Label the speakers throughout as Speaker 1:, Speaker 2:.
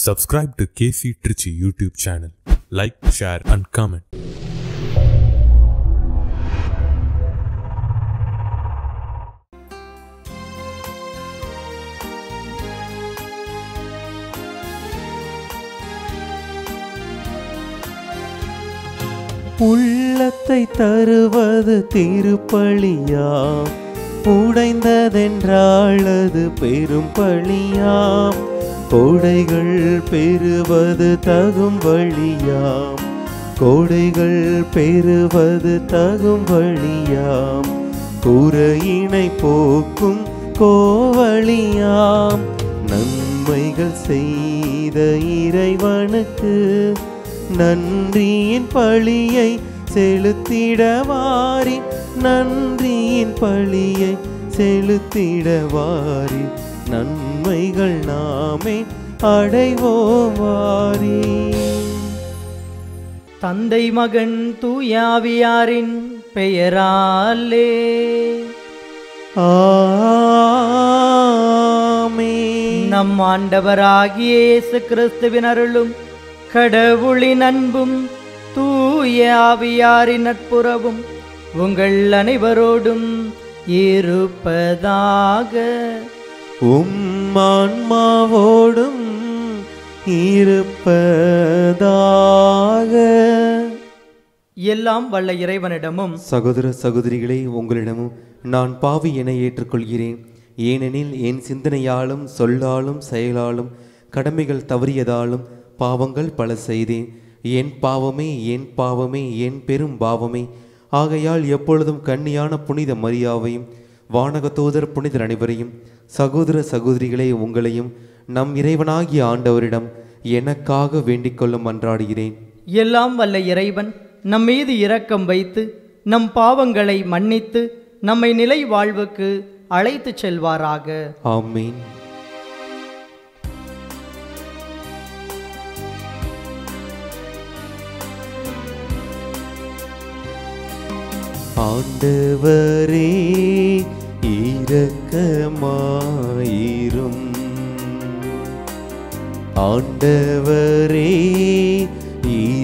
Speaker 1: Subscribe to KC Trichy YouTube channel. Like, share and comment.
Speaker 2: உள்ளத்தை தருவது திருப்பலியாம், உடைந்ததென்றால் அது பெரும் பழியாம். கோடைகள் பெறுவது தகும் வழியாம், கோடைகள் பெறுவது தகும் வழியாம். குறையினை போக்கும் கோவழியாம். நன்மைகள் செய்த இறைவனுக்கு நன்றியின் பழியை செலுத்திடவாரி, நன்றியின் பழியை செலுத்திடவாரி. நன்மைகள் நாமே அடைவோம் வாரி.
Speaker 3: தந்தை மகன் தூயாவியாரின் பெயராலே
Speaker 2: ஆமென்.
Speaker 3: நம் ஆண்டவராகிய இயேசு கிறிஸ்துவின் அருளும் கடவுளின் அன்பும் தூய ஆவியாரின் நட்புறவும் உங்கள் அனைவரோடும் இருப்பதாக.
Speaker 2: ஆன்மாவோடும் இருப்பதாக.
Speaker 3: எல்லாம் வல்ல இறைவனிடமும்
Speaker 2: சகோதர சகோதரிகளே, உங்களிடமும் நான் பாவி என ஏற்றுக்கொள்கிறேன். ஏனெனில் என் சிந்தனையாலும் சொல்லாலும் செயலாலும் கடமைகள் தவறியதாலும் பாவங்கள் பல செய்தேன். என் பாவமே, என் பாவமே, என் பெரும் பாவமே. ஆகையால் எப்பொழுதும் கன்னியான புனித மரியாவையும் வானக தூதர் புனிதர் அனைவரையும், சகோதர சகோதரிகளே உங்களையும் நம் இறைவனாகிய ஆண்டவரிடம் எனக்காக வேண்டிக் கொள்ள மன்றாடுகிறேன்.
Speaker 3: எல்லாம் வல்ல இறைவன் நம் மீது இரக்கம் வைத்து நம் பாவங்களை மன்னித்து நம்மை நிலை வாழ்வுக்கு அழைத்து செல்வாராக.
Speaker 2: ஆமீன். ஆண்டவரே இரக்கமாயிரும், ஆண்டவரே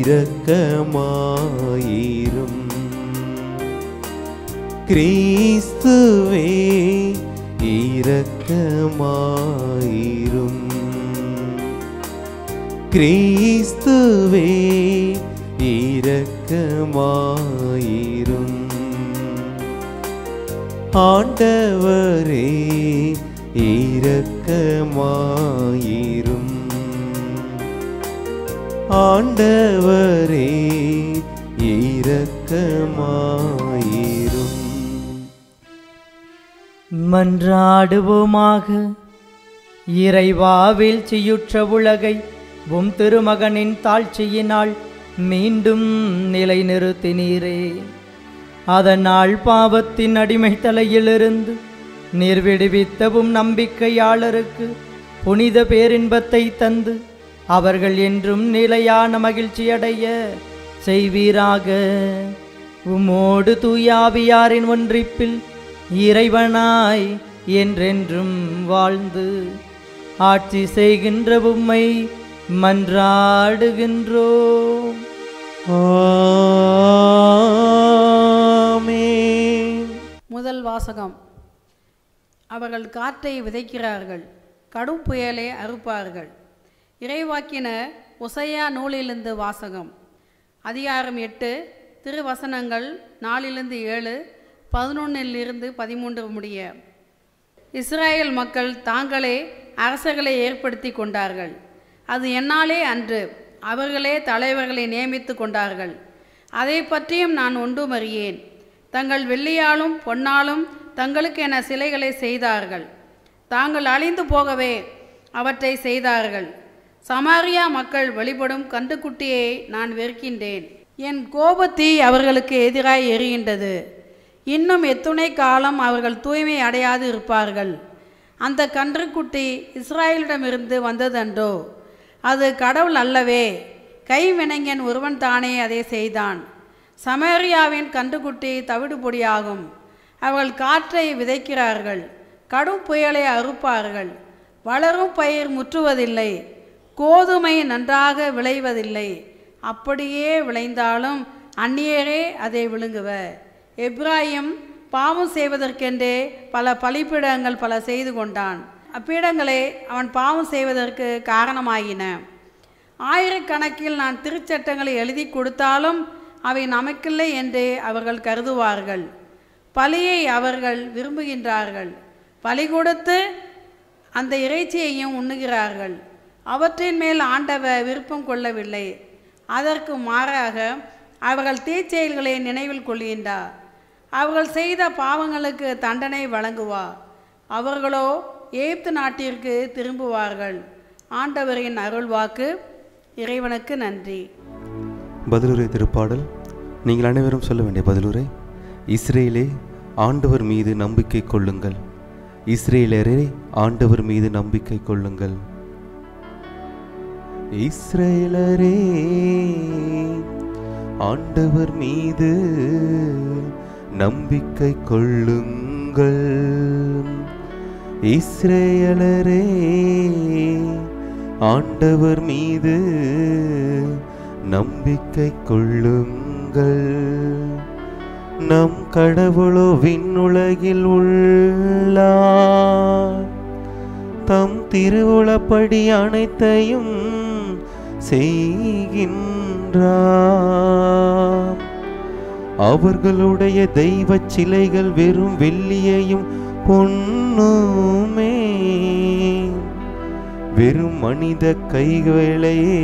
Speaker 2: இரக்கமாயிரும். கிறிஸ்துவே இரக்கமாயிரும், கிறிஸ்துவே இரக்கமாயிரும். ஆண்டவரே இரக்கமாயிரும், ஆண்டவரே இரக்கமாயிரும்.
Speaker 3: மன்றாடுவோமாக. இறைவா, வீழ்ச்சியுற்ற உலகை உம் திருமகனின் தாழ்ச்சியினால் மீண்டும் நிலைநிறுத்தினீரே. அதனால் பாவத்தின் அடிமை தலையிலிருந்து நீர் விடுவித்தவும் நம்பிக்கையாளருக்கு புனித பேரின்பத்தை தந்து அவர்கள் என்றும் நிலையான மகிழ்ச்சியடைய செய்வீராக. உம்மோடு தூயாவியாரின் ஒன்றிப்பில் இறைவனாய் என்றென்றும் வாழ்ந்து ஆட்சி செய்கின்ற உம்மை மன்றாடுகின்றோம்.
Speaker 4: முதல் வாசகம். அவர்கள் காற்றை விதைக்கிறார்கள், கடும் புயலை அறுப்பார்கள். இறைவாக்கினர் ஒசையா நூலிலிருந்து வாசகம். அதிகாரம் 8, திருவசனங்கள் 4-7, 11-13 முடிய. இஸ்ராயேல் மக்கள் தாங்களே அரசர்களை ஏற்படுத்தி கொண்டார்கள். அது என்னாலே அன்று, அவர்களே தலைவர்களை நியமித்து கொண்டார்கள். அதை பற்றியும் நான் ஒன்றும் அறியேன். தங்கள் வெள்ளியாலும் பொன்னாலும் தங்களுக்கென சிலைகளை செய்தார்கள். தாங்கள் அழிந்து போகவே அவற்றை செய்தார்கள். சமாரியா மக்கள் வழிபடும் கன்றுக்குட்டியை நான் வெறுக்கின்றேன். என் கோபத்தீ அவர்களுக்கு எதிராய் எரிகின்றது. இன்னும் எத்துணை காலம் அவர்கள் தூய்மை அடையாது இருப்பார்கள்? அந்த கன்றுக்குட்டி இஸ்ராயலிடமிருந்து வந்ததன்றோ? அது கடவுள் அல்லவே, கைவினைஞன் ஒருவன் தானே அதை செய்தான். சமாரியாவின் கன்றுக்குட்டி தவிடு பொடியாகும். அவர்கள் காற்றை விதைக்கிறார்கள், கடும் புயலை அறுப்பார்கள். வளரும் பயிர் முற்றுவதில்லை, கோதுமை நன்றாக விளைவதில்லை, அப்படியே விளைந்தாலும் அந்நியரே அதை விழுங்குவர். எப்பிராயீம் பாவம் செய்வதற்கென்றே பல பலிப்பீடங்கள் பல செய்து கொண்டான். அப்பீடங்களே அவன் பாவம் செய்வதற்கு காரணமாயின. ஆயிரக்கணக்கில் நான் திருச்சட்டங்களை எழுதி கொடுத்தாலும் அவை நமக்கில்லை என்றே அவர்கள் கருதுவார்கள். பலியை அவர்கள் விரும்புகின்றார்கள், பலி கொடுத்து அந்த இறைச்சியையும் உண்ணுகிறார்கள். அவற்றின் மேல் ஆண்டவர் விருப்பம் கொள்ளவில்லை. அதற்கு மாறாக அவர்கள் தீச்செயல்களை நினைவில் கொள்கின்றார். அவர்கள் செய்த பாவங்களுக்கு தண்டனை வழங்குவார். அவர்களோ எகிப்து நாட்டிற்கு திரும்புவார்கள். ஆண்டவரின் அருள்வாக்கு. இறைவனுக்கு நன்றி.
Speaker 2: பதிலுரை திருப்பாடல். நீங்கள் அனைவரும் சொல்ல வேண்டிய பதிலுரை. இஸ்ரேலே, ஆண்டவர் மீது நம்பிக்கை கொள்ளுங்கள். இஸ்ரேலரே, ஆண்டவர் மீது நம்பிக்கை கொள்ளுங்கள். இஸ்ரேலரே, ஆண்டவர் மீது நம்பிக்கை கொள்ளுங்கள். இஸ்ரேலரே, ஆண்டவர் மீது நம்பிக்கை கொள்ளுங்கள். நம் கடவுளோ விண்ணுலகில் உள்ளார். தம் திருவுளப்படி அனைத்தையும் செய்கின்றார். அவர்களுடைய தெய்வ சிலைகள் வெறும் வெள்ளியையும் பொன்னுமே, வெறும் மனித கைவேலையே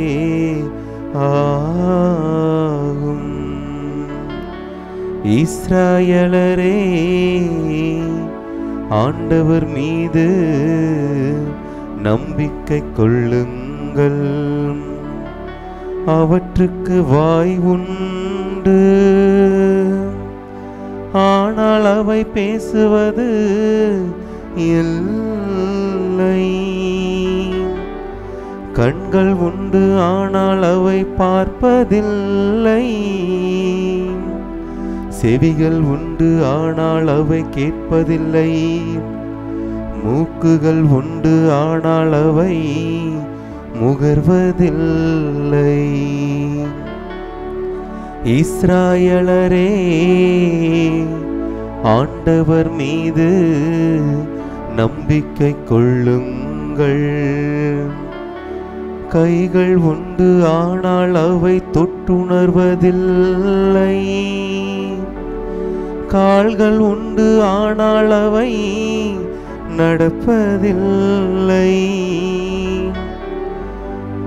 Speaker 2: ஆகும். இஸ்ராயலரே, ஆண்டவர் மீது நம்பிக்கை கொள்ளுங்கள். அவற்றுக்கு வாய் உண்டு, ஆனால் அவை பேசுவது இல்லை. கண்கள் உண்டு, ஆனால் அவை பார்ப்பதில்லை. செவிகள் உண்டு, ஆனால் அவை கேட்பதில்லை. மூக்குகள் உண்டு, ஆனால் அவை முகர்வதில்லை. இஸ்ராயலரே, ஆண்டவர் மீது நம்பிக்கை கொள்ளுங்கள். கைகள் உண்டு, ஆனால் அவை தொட்டுணர்வதில்லை. கால்கள் உண்டு, ஆனால் அவை நடப்பதில்லை.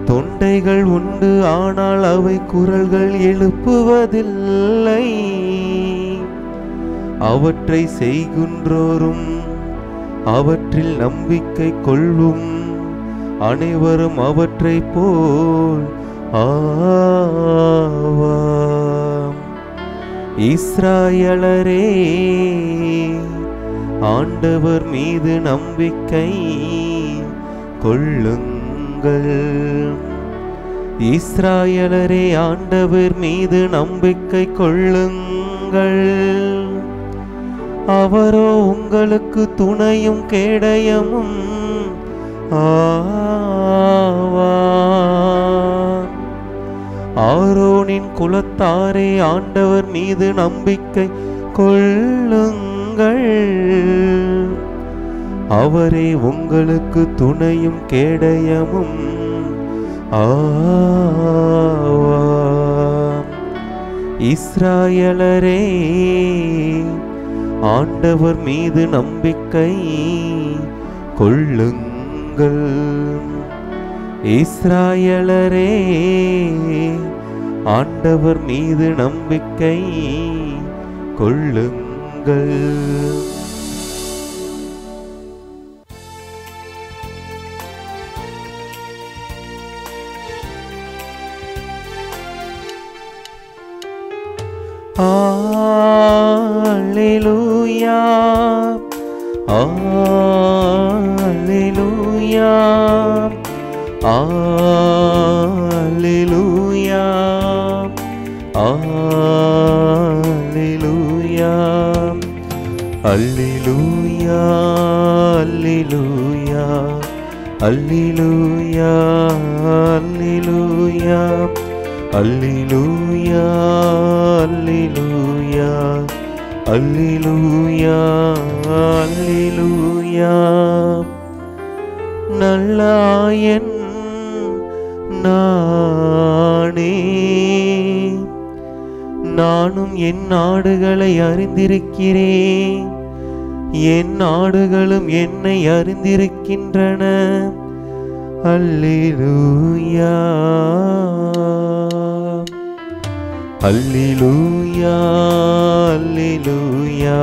Speaker 2: தொண்டைகள் உண்டு, ஆனால் அவை குரல்கள் எழுப்புவதில்லை. அவற்றை செய்கின்றோரும் அவற்றில் நம்பிக்கை கொள்ளும் அனைவரும் அவற்றை போல் ஆவாம். இஸ்ராயலரே, ஆண்டவர் மீது நம்பிக்கை கொள்ளுங்கள். இஸ்ராயலரே, ஆண்டவர் மீது நம்பிக்கை கொள்ளுங்கள். அவரோ உங்களுக்கு துணையும் கேடயமும் ஆவார். ஆரோனின் குலத்தாரே, ஆண்டவர் மீது நம்பிக்கை கொள்ளுங்கள். அவரே உங்களுக்கு துணையும் கேடயமும் ஆவார். இஸ்ராயலரே, ஆண்டவர் மீது நம்பிக்கை கொள்ளுங்கள். இஸ்ராயலரே, ஆண்டவர் மீது நம்பிக்கை கொள்ளுங்கள். Alleluia, Alleluia, Alleluia, Alleluia, Alleluia, Alleluia, அல்லேலூயா அல்லேலூயா அல்லேலூயா அல்லேலூயா அல்லேலூயா அல்லேலூயா. நல்லாயன் நானே, நானும் என் நாடுகளை அறிந்திருக்கிறேன், என் நாடுகளும் என்னை அறிந்திருக்கின்றன. அல்லேலூயா அல்லேலூயா அல்லேலூயா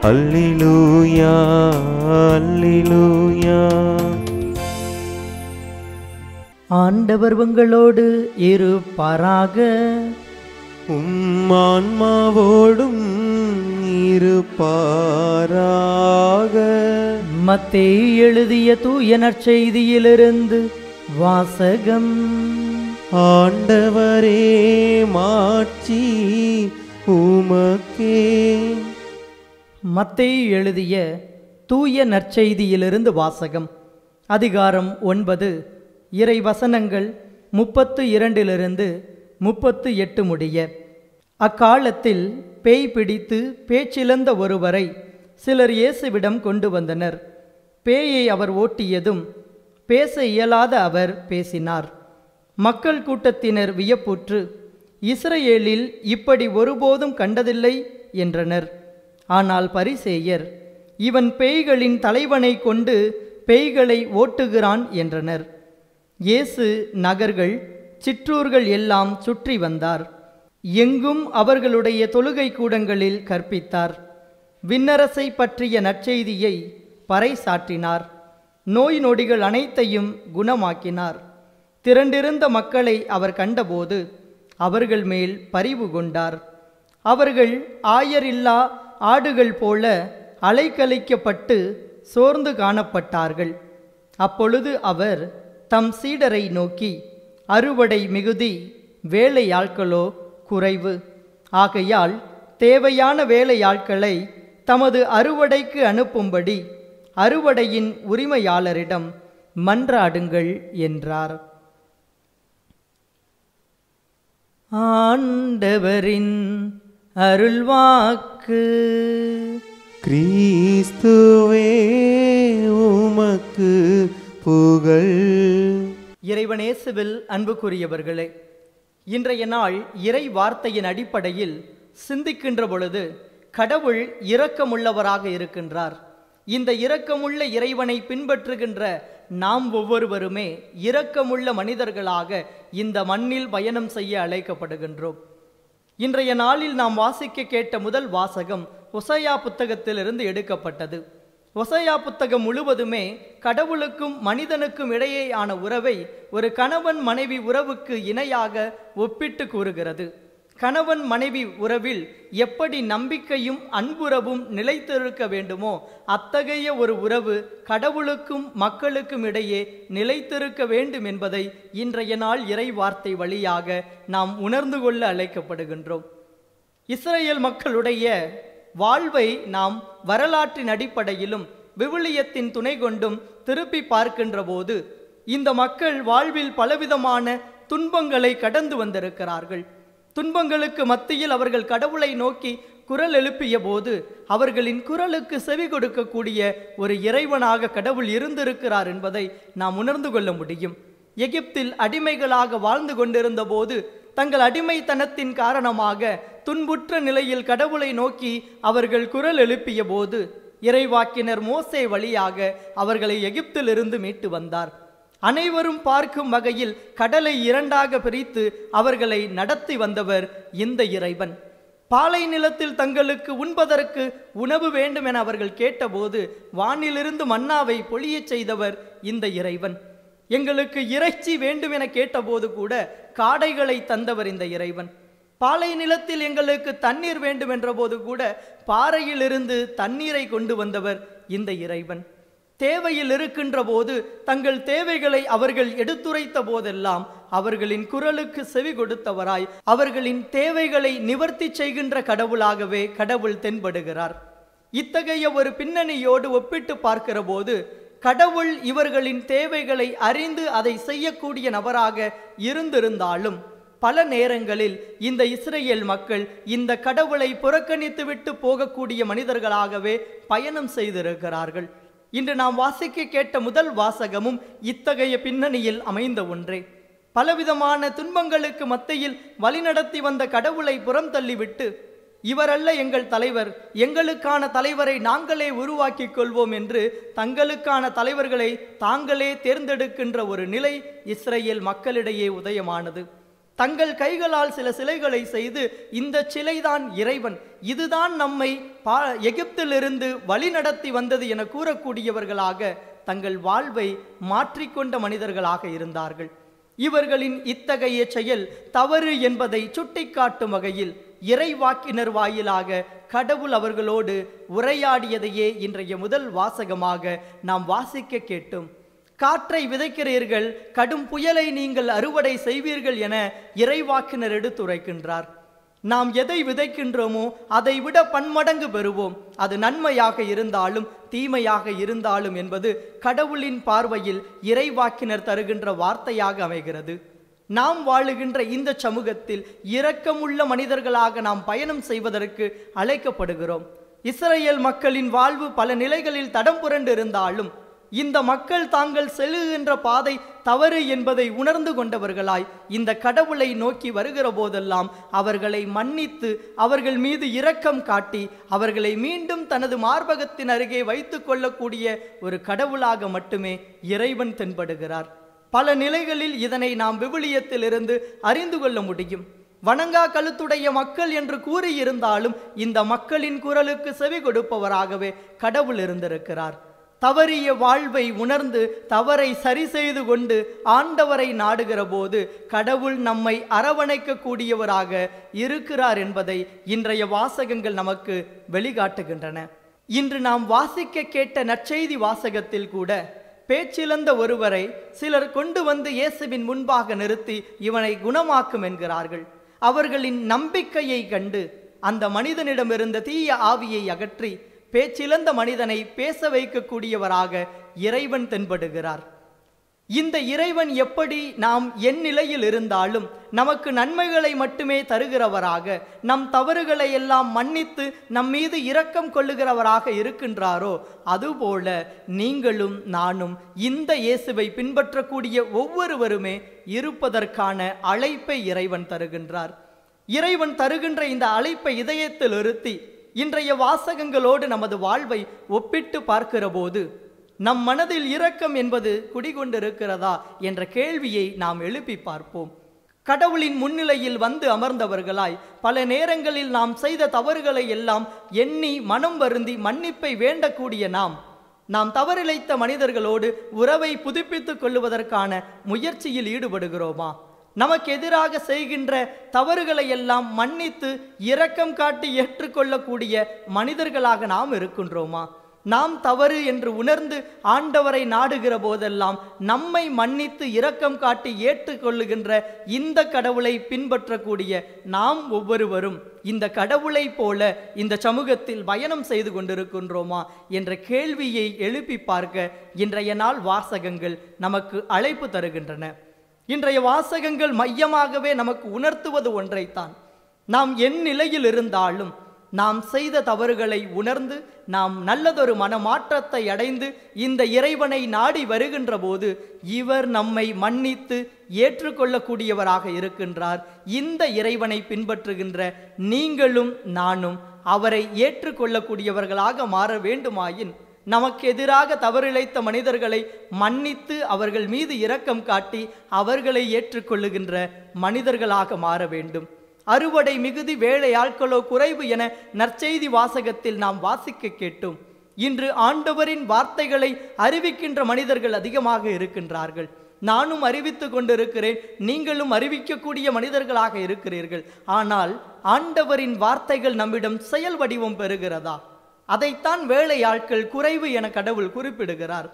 Speaker 2: அல்லேலூயா அல்லேலூயா.
Speaker 3: ஆண்டவர் உங்களோடு இருப்பாராக.
Speaker 2: ஆன்மாவோடும் இருப்பாராக.
Speaker 3: மத்தேயு எழுதிய தூய நற்செய்தியிலிருந்து வாசகம்.
Speaker 2: ஆண்டவரே மாட்சி உமக்கே.
Speaker 3: மத்தேயு எழுதிய தூய நற்செய்தியிலிருந்து வாசகம். அதிகாரம் 9, இறை வசனங்கள் 32 38 முடிய. அக்காலத்தில் பேய் பிடித்து பேச்சிழந்த ஒருவரை சிலர் இயேசுவிடம் கொண்டு வந்தனர். பேயை அவர் ஓட்டியதும் பேச இயலாத அவர் பேசினார். மக்கள் கூட்டத்தினர் வியப்புற்று, இஸ்ரவேலில் இப்படி ஒருபோதும் கண்டதில்லை என்றனர். ஆனால் பரிசேயர், இவன் பேய்களின் தலைவனை கொண்டு பேய்களை ஓட்டுகிறான் என்றனர். இயேசு நகர்கள் சிற்றூர்கள் எல்லாம் சுற்றி வந்தார். எங்கும் அவர்களுடைய தொழுகை கூடங்களில் கற்பித்தார். விண்ணரசை பற்றிய நற்செய்தியை பறைசாற்றினார். நோய் நொடிகள் அனைத்தையும் குணமாக்கினார். திரண்டிருந்த மக்களை அவர் கண்டபோது அவர்கள் மேல் பரிவு கொண்டார். அவர்கள் ஆயரில்லா ஆடுகள் போல அலைக்கழிக்கப்பட்டு சோர்ந்து காணப்பட்டார்கள். அப்பொழுது அவர் தம் சீடரை நோக்கி, அறுவடை மிகுதி, வேலையாட்களோ குறைவு. ஆகையால் தேவையான வேலையாட்களை தமது அறுவடைக்கு அனுப்பும்படி அறுவடையின் உரிமையாளரிடம் மன்றாடுங்கள் என்றார். ஆண்டவரின் அருள்வாக்கு.
Speaker 2: கிறிஸ்துவே உமக்கு புகழ்.
Speaker 3: இறைவனேசுவில் அன்புக்குரியவர்களே, இன்றைய நாள் இறை வார்த்தையின் அடிப்படையில் சிந்திக்கின்ற பொழுது கடவுள் இரக்கமுள்ளவராக இருக்கின்றார். இந்த இரக்கமுள்ள இறைவனை பின்பற்றுகின்ற நாம் ஒவ்வொருவருமே இரக்கமுள்ள மனிதர்களாக இந்த மண்ணில் பயணம் செய்ய அழைக்கப்படுகின்றோம். இன்றைய நாளில் நாம் வாசிக்க கேட்ட முதல் வாசகம் ஓசையா புத்தகத்திலிருந்து எடுக்கப்பட்டது. ஓசையா புத்தகம் முழுவதுமே கடவுளுக்கும் மனிதனுக்கும் இடையேயான உறவை ஒரு கணவன் மனைவி உறவுக்கு இணையாக ஒப்பிட்டு கூறுகிறது. கணவன் மனைவி உறவில் எப்படி நம்பிக்கையும் அன்புறவும் நிலைத்திருக்க வேண்டுமோ அத்தகைய ஒரு உறவு கடவுளுக்கும் மக்களுக்கும் இடையே நிலைத்திருக்க வேண்டும் என்பதை இன்றைய நாள் இறை வார்த்தை வழியாக நாம் உணர்ந்து கொள்ள அழைக்கப்படுகின்றோம். இஸ்ரேல் மக்களுடைய வாழ்வை நாம் வரலாற்றின் அடிப்படையிலும் விவிலியத்தின் துணை கொண்டும் திருப்பி பார்க்கின்ற போது இந்த மக்கள் வாழ்வில் பலவிதமான துன்பங்களை கடந்து வந்திருக்கிறார்கள். துன்பங்களுக்கு மத்தியில் அவர்கள் கடவுளை நோக்கி குரல் எழுப்பிய போது அவர்களின் குரலுக்கு செவி கொடுக்கக்கூடிய ஒரு இறைவனாக கடவுள் இருந்திருக்கிறார் என்பதை நாம் உணர்ந்து கொள்ள முடியும். எகிப்தில் அடிமைகளாக வாழ்ந்து கொண்டிருந்த போது தங்கள் அடிமைத்தனத்தின் காரணமாக துன்புற்ற நிலையில் கடவுளை நோக்கி அவர்கள் குரல் எழுப்பிய போது இறைவாக்கினர் மோசே வழியாக அவர்களை எகிப்திலிருந்து மீட்டு வந்தார். அனைவரும் பார்க்கும் வகையில் கடலை இரண்டாக பிரித்து அவர்களை நடத்தி வந்தவர் இந்த இறைவன். பாலை நிலத்தில் தங்களுக்கு உண்பதற்கு உணவு வேண்டும் என அவர்கள் கேட்டபோது வானிலிருந்து மன்னாவை பொழியச் செய்தவர் இந்த இறைவன். எங்களுக்கு இறைச்சி வேண்டும் என கேட்டபோது கூட காடைகளை தந்தவர் இந்த இறைவன். பாலை நிலத்தில் எங்களுக்கு தண்ணீர் வேண்டும் என்ற போது கூட பாறையிலிருந்து தண்ணீரை கொண்டு வந்தவர் இந்த இறைவன். தேவையில் இருக்கின்ற போது தங்கள் தேவைகளை அவர்கள் எடுத்துரைத்த போதெல்லாம் அவர்களின் குரலுக்கு செவி கொடுத்தவராய் அவர்களின் தேவைகளை நிவர்த்தி செய்கின்ற கடவுளாகவே கடவுள் தென்படுகிறார். இத்தகைய ஒரு பின்னணியோடு ஒப்பிட்டு பார்க்கிற போது கடவுள் இவர்களின் தேவைகளை அறிந்து அதை செய்யக்கூடிய நபராக இருந்திருந்தாலும் பல நேரங்களில் இந்த இஸ்ரேல் மக்கள் இந்த கடவுளை புறக்கணித்துவிட்டு போகக்கூடிய மனிதர்களாகவே பயணம் செய்திருக்கிறார்கள். இன்று நாம் வாசிக்க கேட்ட முதல் வாசகமும் இத்தகைய பின்னணியில் அமைந்த ஒன்றே. பலவிதமான துன்பங்களுக்கு மத்தியில் வழிநடத்தி வந்த கடவுளை புறம் தள்ளிவிட்டு, இவரல்ல எங்கள் தலைவர், எங்களுக்கான தலைவரை நாங்களே உருவாக்கி கொள்வோம் என்று தங்களுக்கான தலைவர்களை தாங்களே தேர்ந்தெடுக்கின்ற ஒரு நிலை இஸ்ரேல் மக்களிடையே உதயமானது. தங்கள் கைகளால் சில சிலைகளை செய்து, இந்த சிலைதான் இறைவன், இதுதான் நம்மை எகிப்திலிருந்து வழி நடத்தி வந்தது என கூறக்கூடியவர்களாக தங்கள் வாழ்வை மாற்றிக்கொண்ட மனிதர்களாக இருந்தார்கள். இவர்களின் இத்தகைய செயல் தவறு என்பதை சுட்டிக்காட்டும் வகையில் இறைவாக்கினர் வாயிலாக கடவுள் அவர்களோடு உரையாடியதையே இன்றைய முதல் வாசகமாக நாம் வாசிக்க கேட்டோம். காற்றை விதைக்கிறீர்கள், கடும் புயலை நீங்கள் அறுவடை செய்வீர்கள் என இறைவாக்கினர் எடுத்துரைக்கின்றார். நாம் எதை விதைக்கின்றோமோ அதை விட பன்மடங்கு பெறுவோம், அது நன்மையாக இருந்தாலும் தீமையாக இருந்தாலும் என்பது கடவுளின் பார்வையில் இறைவாக்கினர் தருகின்ற வார்த்தையாக அமைகிறது. நாம் வாழுகின்ற இந்த சமூகத்தில் இரக்கமுள்ள மனிதர்களாக நாம் பயணம் செய்வதற்கு அழைக்கப்படுகிறோம். இஸ்ரேல் மக்களின் வாழ்வு பல நிலைகளில் தடம் புரண்டு இருந்தாலும் இந்த மக்கள் தாங்கள் செல்லுகின்ற பாதை தவறு என்பதை உணர்ந்து கொண்டவர்களாய் இந்த கடவுளை நோக்கி வருகிற போதெல்லாம் அவர்களை மன்னித்து அவர்கள் மீது இரக்கம் காட்டி அவர்களை மீண்டும் தனது மார்பகத்தின் அருகே வைத்து கொள்ளக்கூடிய ஒரு கடவுளாக மட்டுமே இறைவன் தென்படுகிறார். பல நிலைகளில் இதனை நாம் விவிலியத்திலிருந்து அறிந்து கொள்ள முடியும். வணங்கா கழுத்துடைய மக்கள் என்று கூறியிருந்தாலும் இந்த மக்களின் குரலுக்கு செவி கொடுப்பவராகவே கடவுள் இருந்திருக்கிறார். தவறிய வாழ்வை உணர்ந்து தவறை சரி செய்து கொண்டு ஆண்டவரை நாடுகிற போது கடவுள் நம்மை அரவணைக்க கூடியவராக இருக்கிறார் என்பதை இன்றைய வாசகங்கள் நமக்கு வெளிக்காட்டுகின்றன. இன்று நாம் வாசிக்க கேட்ட நற்செய்தி வாசகத்தில் கூட பேச்சிழந்த ஒருவரை சிலர் கொண்டு வந்து இயேசுவின் முன்பாக நிறுத்தி இவனை குணமாக்கும் என்கிறார்கள். அவர்களின் நம்பிக்கையை கண்டு அந்த மனிதனிடமிருந்த தீய ஆவியை அகற்றி பேச்சிழந்த மனிதனை பேச வைக்கக்கூடியவராக இறைவன் தென்படுகிறார். இந்த இறைவன் எப்படி நாம் என் நிலையில் இருந்தாலும் நமக்கு நன்மைகளை மட்டுமே தருகிறவராக, நம் தவறுகளை எல்லாம் மன்னித்து நம் மீது இரக்கம் கொள்ளுகிறவராக இருக்கின்றாரோ, அதுபோல நீங்களும் நானும் இந்த இயேசுவை பின்பற்றக்கூடிய ஒவ்வொருவருமே இருப்பதற்கான அழைப்பை இறைவன் தருகின்றார். இறைவன் தருகின்ற இந்த அழைப்பை இதயத்தில் இருத்தி இன்றைய வாசகங்களோடு நமது வாழ்வை ஒப்பிட்டு பார்க்கிற போது நம் மனதில் இரக்கம் என்பது குடிகொண்டிருக்கிறதா என்ற கேள்வியை நாம் எழுப்பி பார்ப்போம். கடவுளின் முன்னிலையில் வந்து அமர்ந்தவர்களாய் பல நேரங்களில் நாம் செய்த தவறுகளை எல்லாம் எண்ணி மனம் வருந்தி மன்னிப்பை வேண்டக்கூடிய நாம் தவறிழைத்த மனிதர்களோடு உறவை புதுப்பித்துக் கொள்வதற்கான முயற்சியில் ஈடுபடுகிறோமா? நமக்கு எதிராக செய்கின்ற தவறுகளை எல்லாம் மன்னித்து இரக்கம் காட்டி ஏற்றுக்கொள்ளக்கூடிய மனிதர்களாக நாம் இருக்கின்றோமா? நாம் தவறு என்று உணர்ந்து ஆண்டவரை நாடுகிற போதெல்லாம் நம்மை மன்னித்து இரக்கம் காட்டி ஏற்றுக்கொள்ளுகின்ற இந்த கடவுளை பின்பற்றக்கூடிய நாம் ஒவ்வொருவரும் இந்த கடவுளை போல இந்த சமூகத்தில் பயணம் செய்து கொண்டிருக்கின்றோமா என்ற கேள்வியை எழுப்பி பார்க்க இன்றைய நாள் வாசகங்கள் நமக்கு அழைப்பு தருகின்றன. இன்றைய வாசகங்கள் மையமாகவே நமக்கு உணர்த்துவது ஒன்றைத்தான். நாம் என் நிலையில் இருந்தாலும் நாம் செய்த தவறுகளை உணர்ந்து நாம் நல்லதொரு மனமாற்றத்தை அடைந்து இந்த இறைவனை நாடி வருகின்ற போது இவர் நம்மை மன்னித்து ஏற்றுக்கொள்ளக்கூடியவராக இருக்கின்றார். இந்த இறைவனை பின்பற்றுகின்ற நீங்களும் நானும் அவரை ஏற்றுக்கொள்ளக்கூடியவர்களாக மாற வேண்டுமாயின் நமக்கு எதிராக தவறிழைத்த மனிதர்களை மன்னித்து அவர்கள் மீது இரக்கம் காட்டி அவர்களை ஏற்றுக்கொள்ளுகின்ற மனிதர்களாக மாற வேண்டும். அறுவடை மிகுதி வேலை ஆட்களோ குறைவு என நற்செய்தி வாசகத்தில் நாம் வாசிக்க கேட்டோம். இன்று ஆண்டவரின் வார்த்தைகளை அறிவிக்கின்ற மனிதர்கள் அதிகமாக இருக்கின்றார்கள். நானும் அறிவித்து கொண்டிருக்கிறேன், நீங்களும் அறிவிக்கக்கூடிய மனிதர்களாக இருக்கிறீர்கள். ஆனால் ஆண்டவரின் வார்த்தைகள் நம்மிடம் செயல் வடிவம் பெறுகிறதா? அதைத்தான் வேலையாட்கள் குறைவு என கடவுள் குறிப்பிடுகிறார்.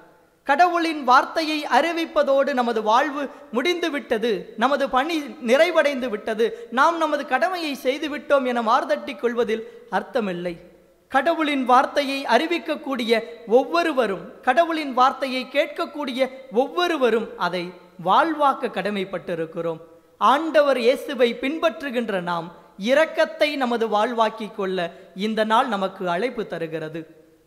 Speaker 3: கடவுளின் வார்த்தையை அறிவிப்பதோடு நமது வாழ்வு முடிந்து விட்டது, நமது பணி நிறைவடைந்து விட்டது, நாம் நமது கடமையை செய்துவிட்டோம் என மார்தட்டி கொள்வதில் அர்த்தமில்லை. கடவுளின் வார்த்தையை அறிவிக்கக்கூடிய ஒவ்வொருவரும், கடவுளின் வார்த்தையை கேட்கக்கூடிய ஒவ்வொருவரும் அதை வாழ்வாக்க கடமைப்பட்டிருக்கிறோம். ஆண்டவர் இயேசுவை பின்பற்றுகின்ற நாம் இரக்கத்தை நமது வாழ்வாக்கிக் கொள்ள இந்த நாள் நமக்கு அழைப்பு தருகிறது.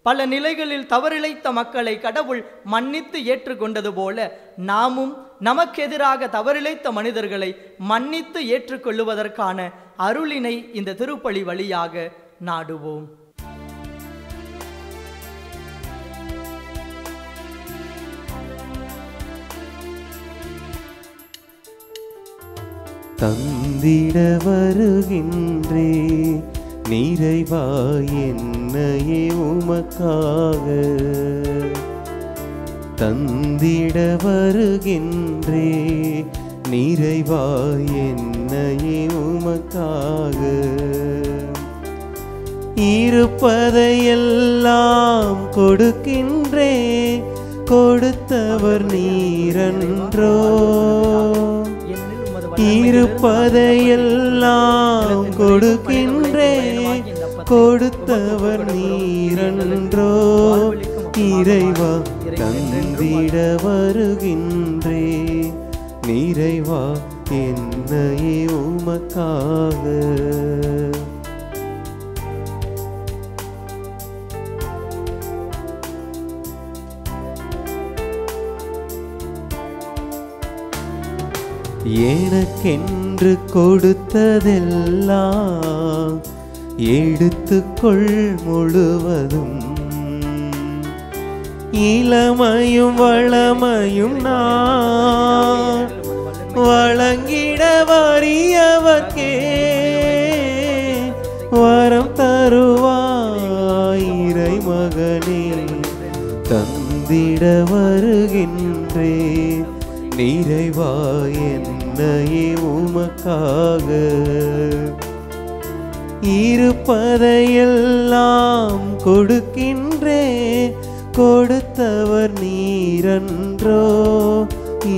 Speaker 3: பல நிலைகளில் தவறிழைத்த மக்களை கடவுள் மன்னித்து ஏற்றுக்கொண்டது போல நாமும் நமக்கு எதிராக தவறிழைத்த மனிதர்களை மன்னித்து ஏற்றுக்கொள்ளுவதற்கான அருளினை இந்த திருப்பலி வழியாக நாடுவோம்.
Speaker 2: தந்திட வருகின்றே நிறைவா என்னையே உமக்காக, தந்திட வருகின்றே நிறைவா என்னையே உமக்காக, இருப்பதையெல்லாம் கொடுக்கின்றே கொடுத்தவர் நீரன்றோ, இருப்பதையெல்லாம் கொடுக்கின்றே கொடுத்தவர் நீரன்றோ, இறைவா தந்திட வருகின்றே நிறைவா என்னையே உமக்காக. எனக்கென்று கொடுத்ததெல்லாம் எடுத்துக்கொள் முழுவதும், இளமையும் வளமையும் நான் வழங்கிட வறியவர்க்கே வரம் தருவாய் இறை மகனே, தந்திட வருகின்றே நிறைவா என்னையே உமக்காக, இருப்பதையெல்லாம் கொடுக்கின்றே கொடுத்தவர் நீரன்றோ,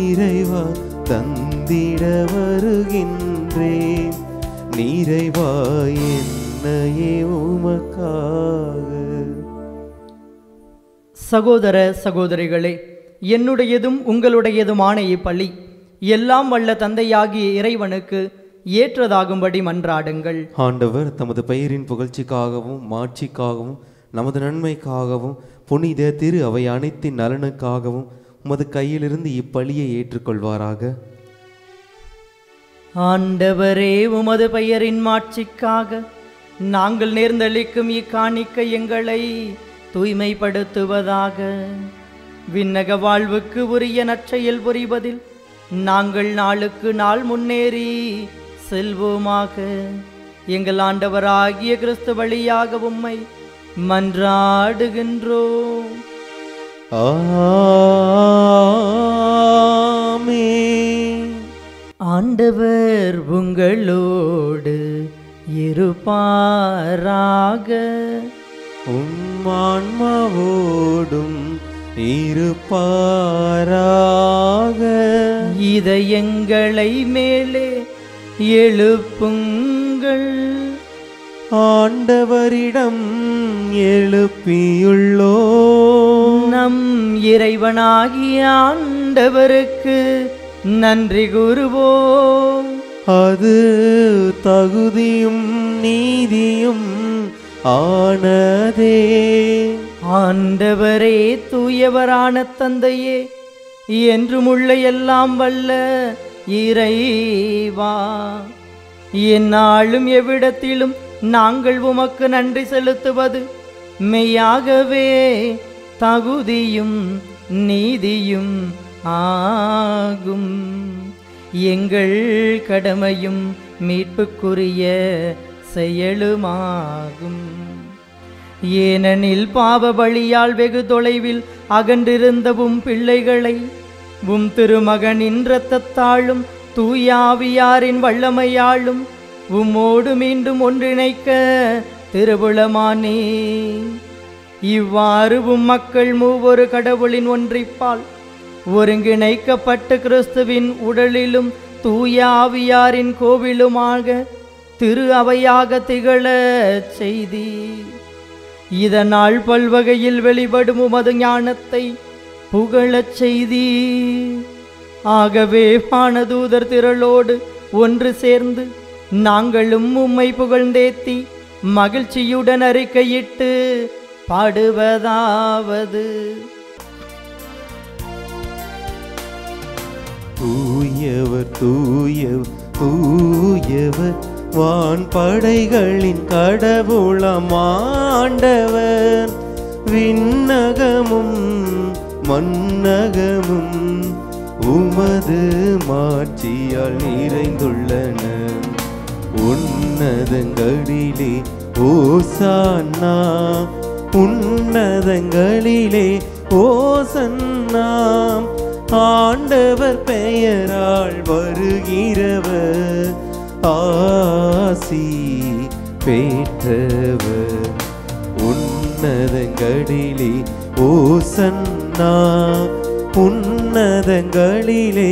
Speaker 2: இறைவா தந்திட வருகின்றே நிறைவா என்னையே உமக்காக.
Speaker 3: சகோதர சகோதரிகளே, என்னுடையதும் உங்களுடையதுமான இப்பலி எல்லாம் வல்ல தந்தையாகிய இறைவனுக்கு ஏற்றதாகும்படி மன்றாடுங்கள்.
Speaker 2: ஆண்டவர் தமது பெயரின் புகழ்ச்சிக்காகவும் மாட்சிக்காகவும் நமது நன்மைக்காகவும் புனித திரு அவை அனைத்தின் நலனுக்காகவும் உமது கையிலிருந்து இப்பலியை ஏற்றுக்கொள்வாராக.
Speaker 3: ஆண்டவரே, உமது பெயரின் மாட்சிக்காக நாங்கள் நேர்ந்தளிக்கும் இக்காணிக்கை எங்களை தூய்மைப்படுத்துவதாக. விண்ணக வாழ்வுக்கு உரிய நற்செயல் புரிவதில் நாங்கள் நாளுக்கு நாள் முன்னேறி செல்வோமாக. எங்கள் ஆண்டவராகிய கிறிஸ்து வழியாக உம்மை மன்றாடுகின்றோம்.
Speaker 2: ஆமென்.
Speaker 3: ஆண்டவர் உங்களோடு இருப்பாராக.
Speaker 2: உம் ஆன்மாவோடும் இருப்பாராக.
Speaker 3: இதயங்களை மேலே எழுப்புங்கள்.
Speaker 2: ஆண்டவரிடம் எழுப்பியுள்ளோ.
Speaker 3: நம் இறைவனாகிய ஆண்டவருக்கு நன்றி கூறுவோம்.
Speaker 2: அது தகுதியும் நீதியும் ஆனதே.
Speaker 3: ஆண்டவரே, தூயவரான தந்தையே, என்றும் உள்ள எல்லாம் வல்ல இறைவா, எந்நாளும் எவ்விடத்திலும் நாங்கள் உமக்கு நன்றி செலுத்துவது மெய்யாகவே தகுதியும் நீதியும் ஆகும். எங்கள் கடமையும் மீட்புக்குரிய செயலுமாகும். ஏனெனில் பாவ பலியால் வெகு தொலைவில் அகன்றிருந்தவும் பிள்ளைகளை உம் திருமகனின் இரத்தத்தாலும் தூயாவியாரின் வல்லமையாலும் உம்மோடு மீண்டும் ஒன்றிணைக்க திருவுளமானே. இவ்வாறு உம் மக்கள் மூவொரு கடவுளின் ஒன்றிப்பால் ஒருங்கிணைக்கப்பட்ட கிறிஸ்துவின் உடலிலும் தூயாவியாரின் கோவிலுமாக திரு அவையாக திகழ செய்தி. இதனால் பல்வகையில் வெளிப்படும் உமது ஞானத்தை புகழச் செய்தீர். ஆகவே வானதூதர் திரளோடு ஒன்று சேர்ந்து நாங்களும் உம்மை புகழ்ந்தேத்தி மகிழ்ச்சியுடன் அறிக்கையிட்டு பாடுவதாவது:
Speaker 2: தூயவர் தூயவர் தூயவர் வான் படைகளின் கடவுளம் ஆண்டவர். விண்ணகமும் மண்ணகமும் உமது மாட்சியால் நிறைந்துள்ளன. உன்னதங்களிலே ஓசன்னா, உன்னதங்களிலே ஓசன்னா. ஆண்டவர் பெயரால் வருகிறவர் ஆசி பெற்றவர். உன்னதங்களிலே ஓசன்னா, உன்னதங்களிலே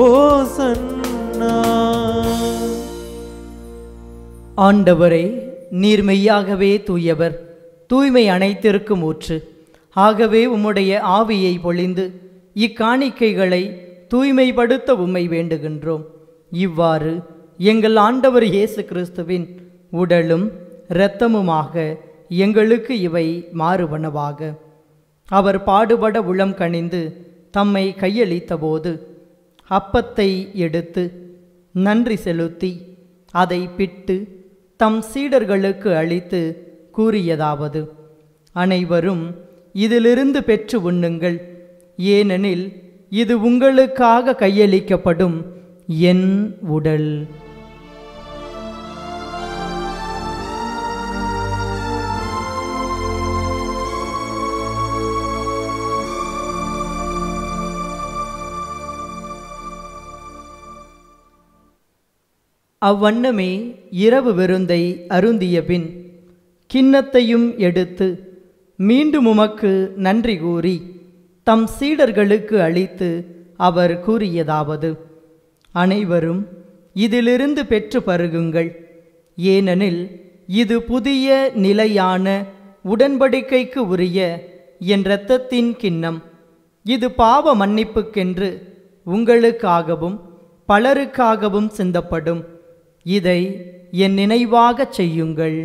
Speaker 2: ஓசன்னா.
Speaker 3: ஆண்டவரே, நீர் மெய்யாகவே தூயவர், தூய்மை அனைத்திற்கும் ஊற்று. ஆகவே உம்முடைய ஆவியை பொழிந்து இக்காணிக்கைகளை தூய்மைப்படுத்த உம்மை வேண்டுகின்றோம். இவ்வாறு எங்கள் ஆண்டவர் இயேசு கிறிஸ்துவின் உடலும் இரத்தமுமாக எங்களுக்கு இவை மாறுவனவாக. அவர் பாடுபட உளம் கனிந்து தம்மை கையளித்த போது அப்பத்தை எடுத்து நன்றி செலுத்தி அதை பிட்டு தம் சீடர்களுக்கு அளித்து கூறியதாவது: அனைவரும் இதிலிருந்து பெற்று உண்ணுங்கள், ஏனெனில் இது உங்களுக்காக கையளிக்கப்படும் என் உடல். அவ்வண்ணமே இரவு விருந்தை அருந்திய பின் கிண்ணத்தையும் எடுத்து மீண்டும் உமக்கு நன்றி கூறி தம் சீடர்களுக்கு அளித்து அவர் கூறியதாவது: அனைவரும் இதிலிருந்து பெற்று பருகுங்கள், ஏனெனில் இது புதிய நிலையான உடன்படிக்கைக்கு உரிய என் இரத்தத்தின் கிண்ணம். இது பாவ மன்னிப்புக்கென்று உங்களுக்காகவும் பலருக்காகவும் சிந்தப்படும். இதை என் நினைவாகச் செய்யுங்கள்.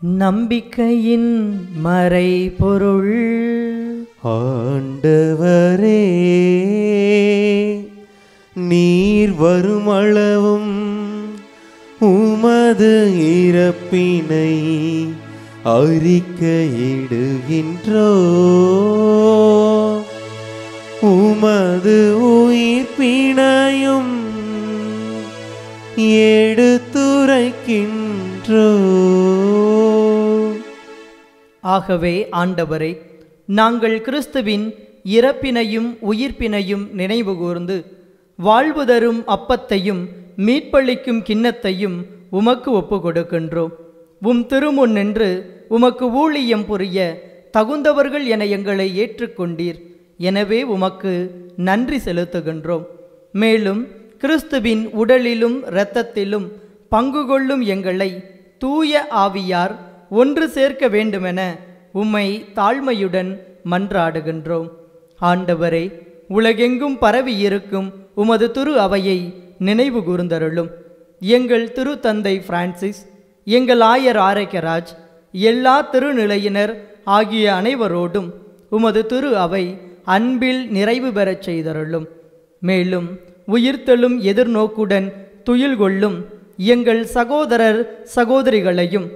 Speaker 3: நம்பிக்கையின் மறைபொருள்.
Speaker 2: ஆண்டவரே, நீர் வருமளவும் உமது இறப்பினை அறிக்கையிடுகின்றோ, உமது உயிர்ப்பினையும் எடுத்துரைக்கின்றோ.
Speaker 3: ஆகவே ஆண்டவரே, நாங்கள் கிறிஸ்துவின் இறப்பினையும் உயிர்ப்பினையும் நினைவு கூர்ந்து வாழ்வு தரும் அப்பத்தையும் மீட்பளிக்கும் கிண்ணத்தையும் உமக்கு ஒப்பு கொடுக்கின்றோம். உம் திருமுன் நின்று உமக்கு ஊழியம் புரிய தகுந்தவர்கள் என எங்களை ஏற்றுக்கொண்டீர். எனவே உமக்கு நன்றி செலுத்துகின்றோம். மேலும் கிறிஸ்துவின் உடலிலும் இரத்தத்திலும் பங்கு கொள்ளும் எங்களை தூய ஆவியார் ஒன்று சேர்க்க வேண்டுமென உம்மை தாழ்மையுடன் மன்றாடுகின்றோம். ஆண்டவரே, உலகெங்கும் பரவி இருக்கும் உமது திரு அவையை நினைவு கூர்ந்தருளும். எங்கள் திரு தந்தை பிரான்சிஸ், எங்கள் ஆயர் ஆரோக்கியராஜ், எல்லா திருநிலையினர் ஆகிய அனைவரோடும் உமது திரு அவை அன்பில் நிறைவு பெறச் செய்தருளும். மேலும் உயிர்த்தெழும் எதிர்நோக்குடன் துயில் கொள்ளும் எங்கள் சகோதரர் சகோதரிகளையும்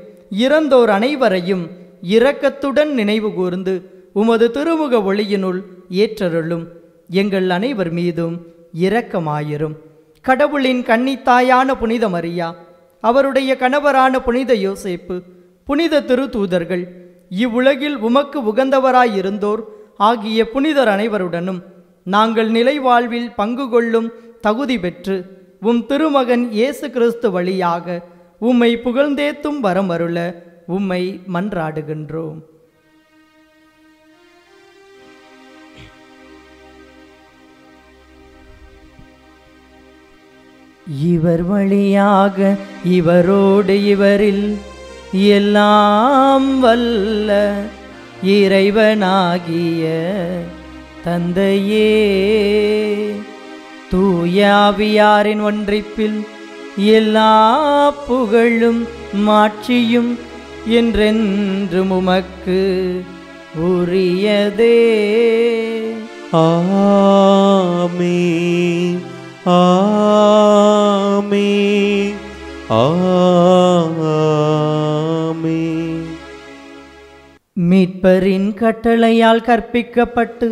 Speaker 3: இறந்தோர் அனைவரையும் இரக்கத்துடன் நினைவு கூர்ந்து உமது திருமுக ஒளியினுள் ஏற்றருளும். எங்கள் அனைவர் மீதும் இரக்கமாயிரும். கடவுளின் கன்னித்தாயான புனித மரியா, அவருடைய கணவரான புனித யோசேப்பு, புனித திருத்தூதர்கள், இவ்வுலகில் உமக்கு உகந்தவராயிருந்தோர் ஆகிய புனிதர் அனைவருடனும் நாங்கள் நிலை வாழ்வில் பங்கு கொள்ளும் தகுதி பெற்று உம் திருமகன் இயேசு கிறிஸ்து வழியாக உம்மை புகழ்ந்தேத்தும் வரம் அருள உம்மை மன்றாடுகின்றோம். இவர் வழியாக இவரோடு இவரில் எல்லாம் வல்ல இறைவனாகிய தந்தையே, தூய ஆவியாரின் ஒன்றிப்பில் எல்லா புகழும் மாட்சியும் என்றென்றும் உமக்கு உரியதே.
Speaker 2: ஆமென், ஆமென், ஆமென்.
Speaker 3: மீட்பரின் கட்டளையால் கற்பிக்கப்பட்டு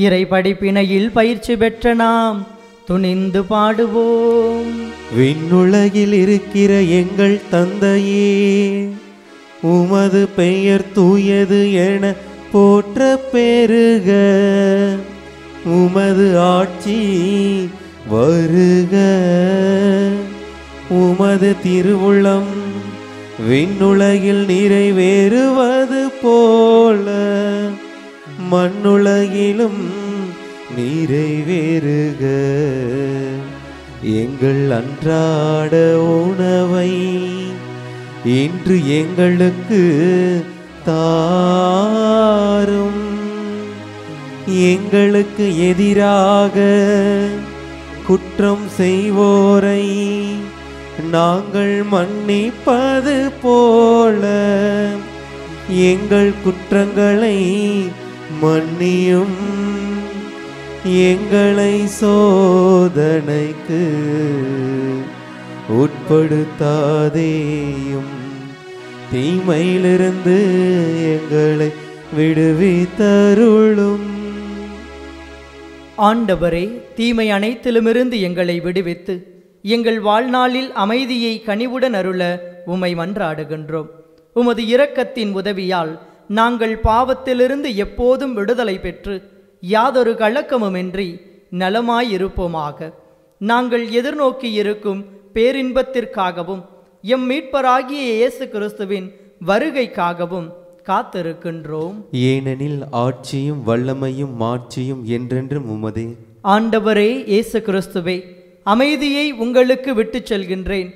Speaker 3: இறை படிப்பினையில் பயிற்சி பெற்ற நாம் துணிந்து பாடுவோம்.
Speaker 2: விண்ணுலகில் இருக்கிற எங்கள் தந்தையே, உமது பெயர் தூயது என போற்ற பெருக. உமது ஆட்சி வருக. உமது திருவுளம் விண்ணுலகில் நிறைவேறுவது போல மண்ணுலகிலும் நிறைவேறுக. எங்கள் அன்றாட உணவை இன்று எங்களுக்கு தாரும். எங்களுக்கு எதிராக குற்றம் செய்வோரை நாங்கள் மன்னிப்பது போல எங்கள் குற்றங்களை மன்னியும். எங்களை சோதனைக்கு உட்படுத்தாதேயும், தீமையிலிருந்து எங்களை விடுவித்தருளும்.
Speaker 3: ஆண்டவரே, தீமை அனைத்திலுமிருந்து எங்களை விடுவித்து எங்கள் வாழ்நாளில் அமைதியை கனிவுடன் அருள உம்மை மன்றாடுகின்றோம். உமது இரக்கத்தின் உதவியால் நாங்கள் பாவத்திலிருந்து எப்போதும் விடுதலை பெற்று யாதொரு கலக்கமுமின்றி நலமாயிருப்போமாக. நாங்கள் எதிர்நோக்கி இருக்கும் பேரின்பத்திற்காகவும் எம் மீட்பராகிய இயேசு கிறிஸ்துவின் வருகைக்காகவும் காத்திருக்கின்றோம்.
Speaker 2: ஏனெனில் ஆட்சியும் வல்லமையும் மாட்சியும் என்றென்றும் உமதே.
Speaker 3: ஆண்டவரே இயேசு கிறிஸ்துவே, அமைதியை உங்களுக்கு விட்டுச் செல்கின்றேன்,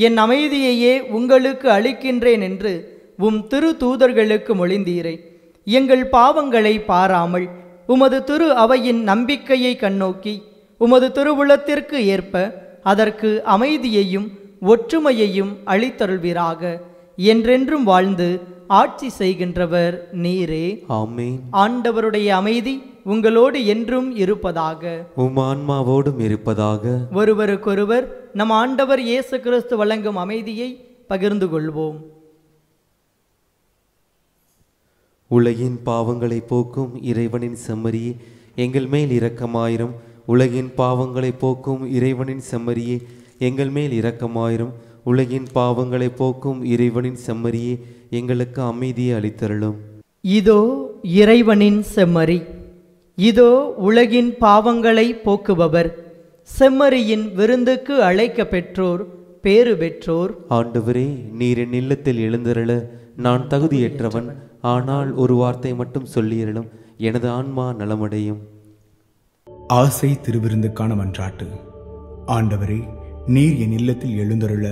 Speaker 3: என் அமைதியையே உங்களுக்கு அளிக்கின்றேன் என்று உம் திரு தூதர்களுக்கு மொழிந்தீரே. எங்கள் பாவங்களை பாராமல் உமது திரு அவையின் நம்பிக்கையை கண்ணோக்கி உமது திருவுளத்திற்கு ஏற்ப அதற்கு அமைதியையும் ஒற்றுமையையும் அளித்தருள்வீராக. என்றென்றும் வாழ்ந்து ஆட்சி செய்கின்றவர் நீரே.
Speaker 2: ஆமென்.
Speaker 3: ஆண்டவருடைய அமைதி உங்களோடு என்றும் இருப்பதாக.
Speaker 2: உம் ஆன்மாவோடும் இருப்பதாக.
Speaker 3: ஒருவருக்கொருவர் நம் ஆண்டவர் இயேசு கிறிஸ்து வழங்கும் அமைதியை பகிர்ந்து கொள்வோம்.
Speaker 2: உலகின் பாவங்களை போக்கும் இறைவனின் செம்மறியே, எங்கள் மேல் இரக்கமாயிரும். உலகின் பாவங்களை போக்கும் இறைவனின் செம்மறியே, எங்கள் மேல் இரக்கமாயிரும். உலகின் பாவங்களை போக்கும் இறைவனின் செம்மறியே, எங்களுக்கு அமைதியை அளித்தருளும்.
Speaker 3: இதோ இறைவனின் செம்மறி, இதோ உலகின் பாவங்களை போக்குபவர். செம்மறியின் விருந்துக்கு அழைக்க பெற்றோர் பேறு பெற்றோர்.
Speaker 2: ஆண்டவரே, நீர் என் இல்லத்தில் எழுந்தருள நான் தகுதியற்றவன். ஆனால் ஒரு வார்த்தை மட்டும் சொல்லியருளும், எனது ஆன்மா நலமடையும்.
Speaker 5: ஆசை திருவிருந்துக்கான மன்றாட்டு. ஆண்டவரே, நீர் என் இல்லத்தில் எழுந்தருள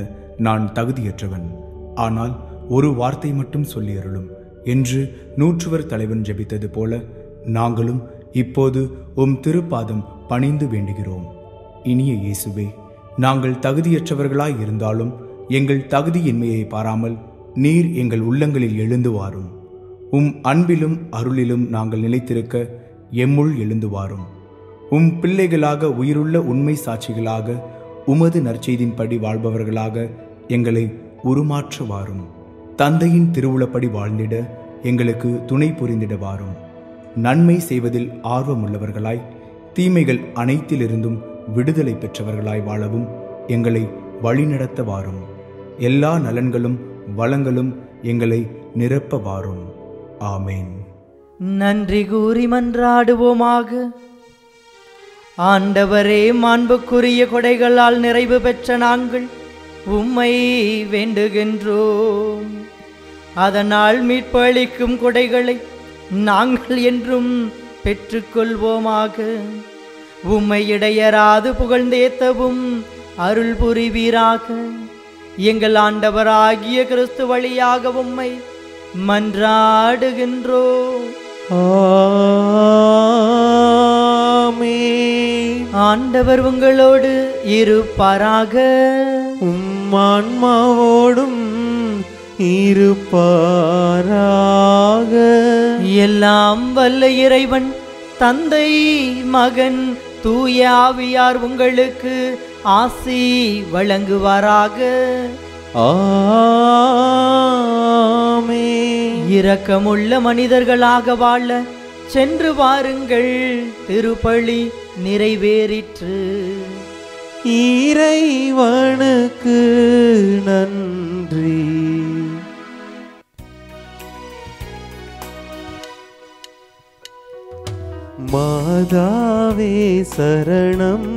Speaker 5: நான் தகுதியற்றவன். ஆனால் ஒரு வார்த்தை மட்டும் சொல்லியருளும் என்று நூற்றுவர் தலைவன் ஜெபித்தது போல நாங்களும் இப்போது உம் திருப்பாதம் பணிந்து வேண்டுகிறோம். இனிய இயேசுவே, நாங்கள் தகுதியற்றவர்களாய் இருந்தாலும் எங்கள் தகுதியின்மையை பாராமல் நீர் எங்கள் உள்ளங்களில் எழுந்து வாரும். உம் அன்பிலும் அருளிலும் நாங்கள் நிலைத்திருக்க எம்முள் எழுந்து வாரும். உம் பிள்ளைகளாக உயிருள்ள உண்மை சாட்சிகளாக உமது நற்செய்தின்படி வாழ்பவர்களாக எங்களை உருமாற்ற வாரும். தந்தையின் திருவுளப்படி வாழ்ந்திட எங்களுக்கு துணை புரிந்திட வாரும். நன்மை செய்வதில் ஆர்வமுள்ளவர்களாய் தீமைகள் அனைத்திலிருந்தும் விடுதலை பெற்றவர்களாய் வாழவும் எங்களை வழிநடத்த வாரும். எல்லா நலன்களும் வளங்களும் எங்களை நிரப்ப வாரும். ஆமேன்.
Speaker 3: நன்றி கூறி மன்றாடுவோமாக. ஆண்டவரே, மாண்புக்குரிய கொடைகளால் நிறைவு பெற்ற நாங்கள் உம்மை வேண்டுகின்றோம். அதனால் மீட்பு அளிக்கும் கொடைகளை நாங்கள் என்றும் பெற்றுக்கொள்வோமாக. உம்மை இடையராது புகழ்ந்தேத்தவும் அருள் புரிவீராக. எங்கள் ஆண்டவராகிய கிறிஸ்து வழியாக உம்மை மன்றாடுகின்றோம்.
Speaker 2: ஆமென்.
Speaker 3: ஆண்டவர் உங்களோடு இருப்பாராக.
Speaker 2: ஆன்மாவோடும் இருப்பாராக.
Speaker 3: எல்லாம் வல்ல இறைவன் தந்தை மகன் தூய ஆவியார் உங்களுக்கு ஆசி வழங்குவாராக.
Speaker 2: ஆமென்.
Speaker 3: இரக்கமுள்ள மனிதர்களாக வாழ சென்று வாருங்கள். திருப்பலி நிறைவேறிற்று.
Speaker 2: இறைவனுக்கு நன்றி. மாதாவே சரணம்,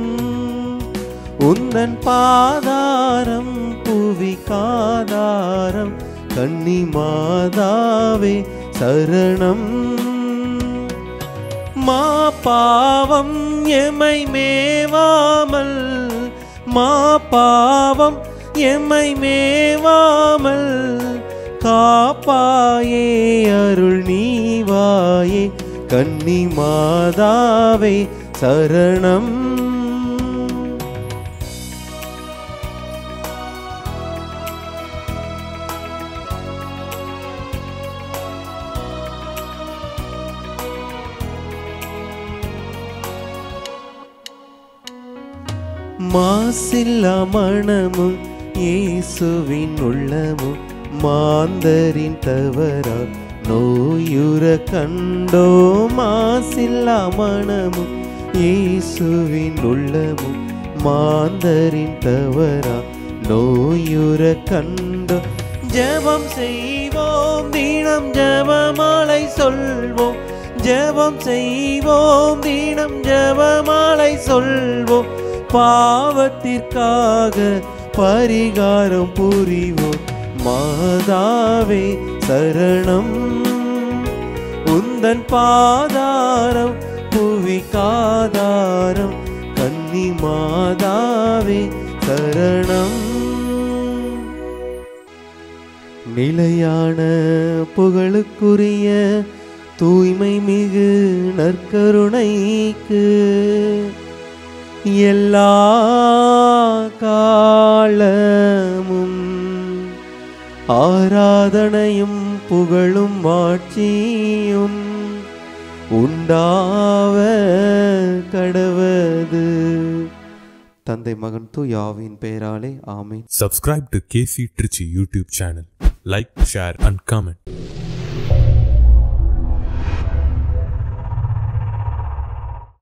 Speaker 2: உந்தன் பாதாரம் புவிக்காதாரம். கன்னி மாதாவே சரணம். மா பாவம் எமை மேவாமல், மா பாவம் எமை மேவாமல் காப்பாயே அருள் நீவாயே. கன்னி மாதாவே சரணம். மாசில்லா மணமும் இயேசுவின் உள்ளமும் மாந்தரின் தவறா நோயுற கண்டோ. மாசில்லா மணமும் இயேசுவின் உள்ளமும் மாந்தரின் தவறா நோயுற கண்டோ. ஜெபம் செய்வோம் தினம் ஜெபமாலை சொல்வோம், ஜெபம் செய்வோம் தினம் ஜெபமாலை சொல்வோம். பாவத்திற்காக பரிகாரம் புரிவோம். மாதாவே சரணம், உந்தன் பாதாரம் புவிக்காதாரம். கன்னி மாதாவே சரணம். நிலையான புகழுக்குரிய தூய்மை மிகு நற்கருணைக்கு எல்லா காலமும் ஆராதனையும் புகழும் ஆட்சியும் உண்டாவ கடவது. தந்தை மகன் தூய ஆவியின் பெயராலே ஆமென்.
Speaker 1: Subscribe to KC Trichy YouTube channel. Like, share and comment.